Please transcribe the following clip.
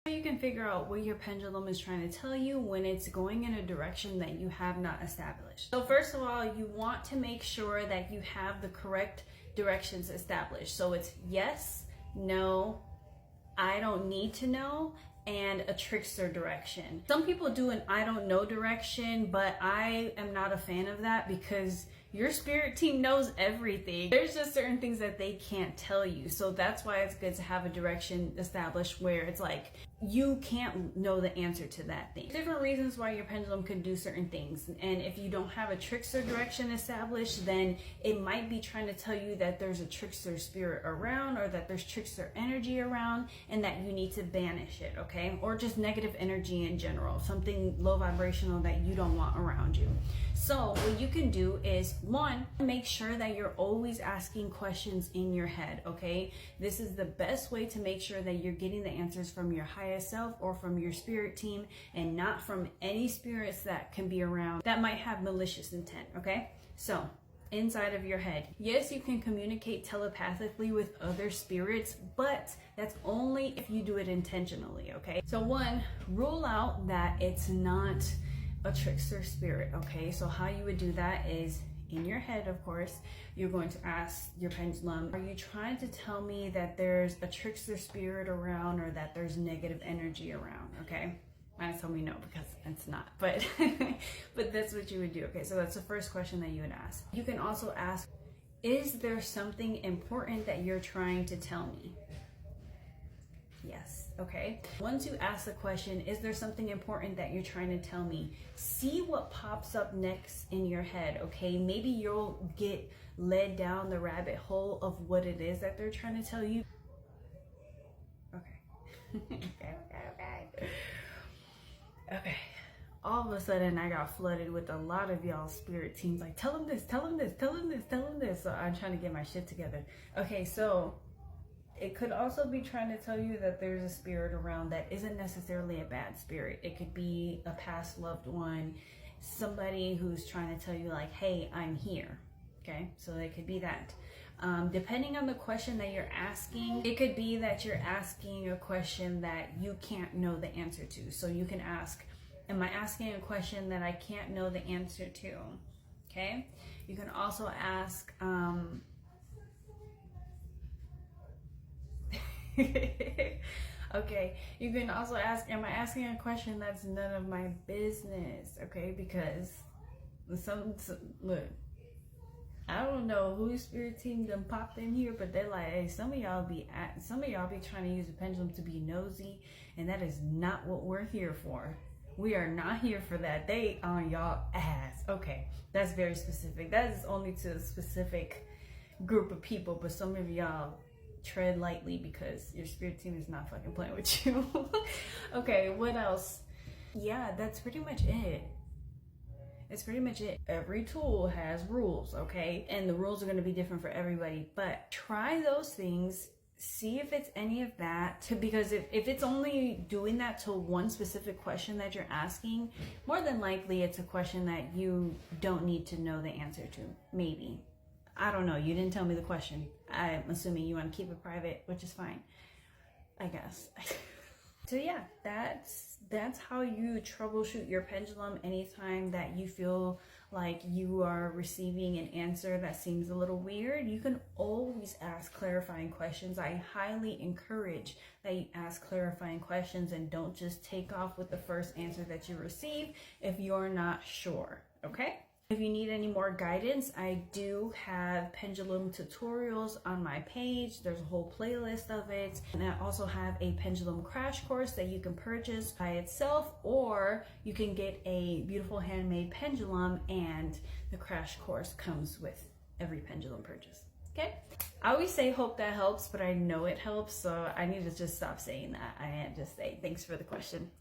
You can figure out what your pendulum is trying to tell you when it's going in a direction that you have not established. So first of all, you want to make sure that you have the correct directions established. So it's yes, no, I don't need to know, and a trickster direction. Some people do an I don't know direction, but I am not a fan of that because your spirit team knows everything. There's just certain things that they can't tell you. So that's why it's good to have a direction established where it's like, you can't know the answer to that thing. Different reasons why your pendulum can do certain things. And if you don't have a trickster direction established, then it might be trying to tell you that there's a trickster spirit around, or that there's trickster energy around, and that you need to banish it, okay? Or just negative energy in general, something low vibrational that you don't want around you. So what you can do is, one, make sure that you're always asking questions in your head, okay? This is the best way to make sure that you're getting the answers from your highest self or from your spirit team, and not from any spirits that can be around that might have malicious intent, okay? So inside of your head, yes, you can communicate telepathically with other spirits, but that's only if you do it intentionally, okay? So one, rule out that it's not a trickster spirit, okay? So how you would do that is, in your head, of course, you're going to ask your pendulum, are you trying to tell me that there's a trickster spirit around, or that there's negative energy around, okay? Might tell me no, because it's not, but but that's what you would do, okay? So that's the first question that you would ask. You can also ask, is there something important that you're trying to tell me? Yes, okay. Once you ask the question, is there something important that you're trying to tell me? See what pops up next in your head, okay? Maybe you'll get led down the rabbit hole of what it is that they're trying to tell you. Okay. Okay. All of a sudden, I got flooded with a lot of y'all spirit teams. Like, tell them this, tell them this, tell them this, tell them this. So I'm trying to get my shit together. Okay, so it could also be trying to tell you that there's a spirit around that isn't necessarily a bad spirit. It could be a past loved one, somebody who's trying to tell you like, hey, I'm here. Okay, so it could be that. Depending on the question that you're asking, it could be that you're asking a question that you can't know the answer to. So you can ask, am I asking a question that I can't know the answer to? Okay, you can also ask, okay, you can also ask, am I asking a question that's none of my business? Okay, because look, I don't know whose spirit team done popped in here, but they're like, hey, some of y'all be trying to use a pendulum to be nosy, and that is not what we're here for. We are not here for that. They on y'all ass. Okay, that's very specific. That is only to a specific group of people, but some of y'all tread lightly because your spirit team is not fucking playing with you. Okay, what else? Yeah, that's pretty much it. It's pretty much it. Every tool has rules, okay? And the rules are going to be different for everybody, but try those things. See if it's any of that, because if it's only doing that to one specific question that you're asking, more than likely it's a question that you don't need to know the answer to. Maybe. I don't know. You didn't tell me the question. I'm assuming you want to keep it private, which is fine, I guess. So yeah, that's how you troubleshoot your pendulum anytime that you feel like you are receiving an answer that seems a little weird. You can always ask clarifying questions. I highly encourage that you ask clarifying questions and don't just take off with the first answer that you receive if you're not sure, okay? If you need any more guidance, I do have pendulum tutorials on my page. There's a whole playlist of it. And I also have a pendulum crash course that you can purchase by itself, or you can get a beautiful handmade pendulum, and the crash course comes with every pendulum purchase. Okay? I always say hope that helps, but I know it helps, so I need to just stop saying that. I can't just say thanks for the question.